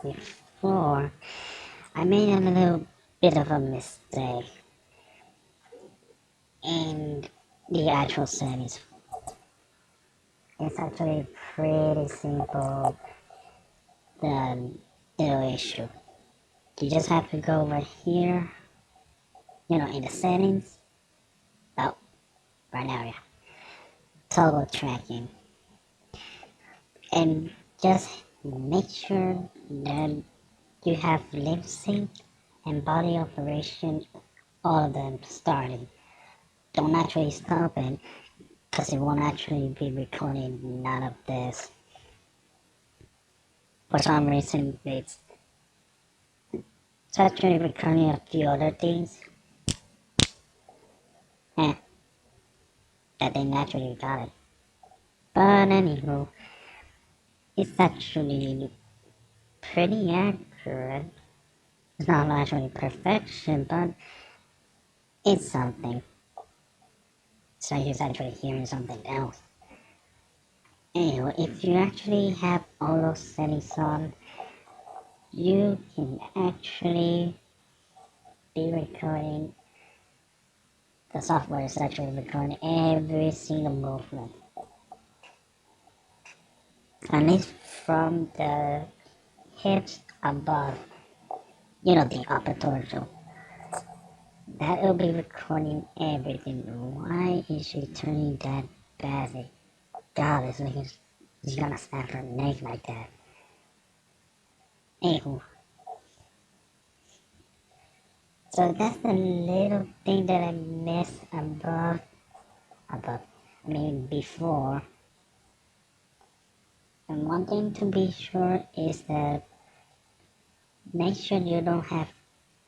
before, I made a little bit of a mistake in the actual settings. It's actually pretty simple, the little issue. You just have to go over here, in the settings. Oh, right now, yeah. Toggle tracking. And just make sure that you have lip sync and body operation, all of them starting. Don't actually stop it, because it won't actually be recording none of this. For some reason, it's actually recording a few other things. Eh, that didn't actually got it. But anywho, it's actually pretty accurate. It's not actually perfection, but it's something. So he's actually hearing something else. Anyway, if you actually have all those settings on, you can actually be recording. The software is actually recording every single movement. At least from the hips above, the upper torso. That will be recording everything. Why is she turning that bad? God, it's like he's gonna snap her neck like that. Anywho. So that's the little thing that I missed before. And one thing to be sure is that make sure you don't have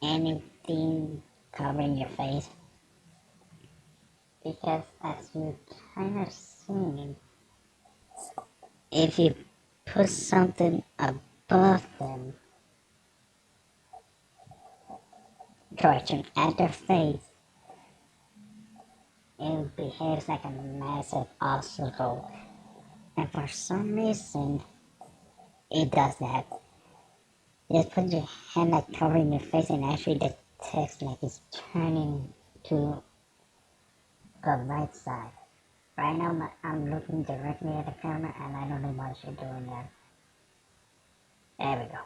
anything covering your face. Because as you kind of seen, if you put something above them, correction, at their face, it behaves like a massive obstacle. And for some reason, it does that. Just put your hand like covering your face and actually the text like it's turning to the right side. Right now I'm looking directly at the camera and I don't know why you're doing that. There we go.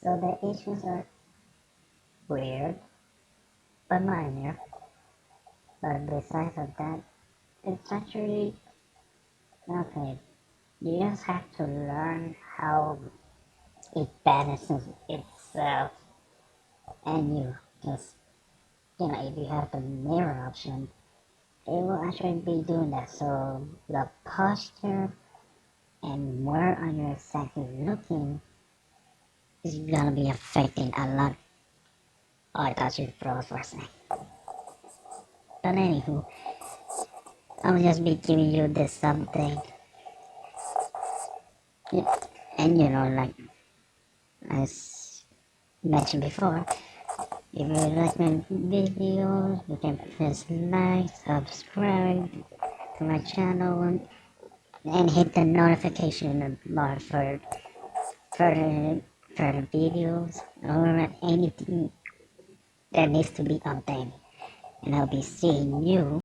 So the issues are weird, but minor. But besides of that, it's actually nothing. You just have to learn how it balances itself. And you just, if you have the mirror option, it will actually be doing that. So the posture and where are you exactly looking is gonna be affecting a lot. Oh, I thought you froze for a second. But anywho, I'll just be giving you this update. Yeah. And like I mentioned before, if you like my videos, you can press like, subscribe to my channel, and hit the notification bar for further videos or anything that needs to be updated. And I'll be seeing you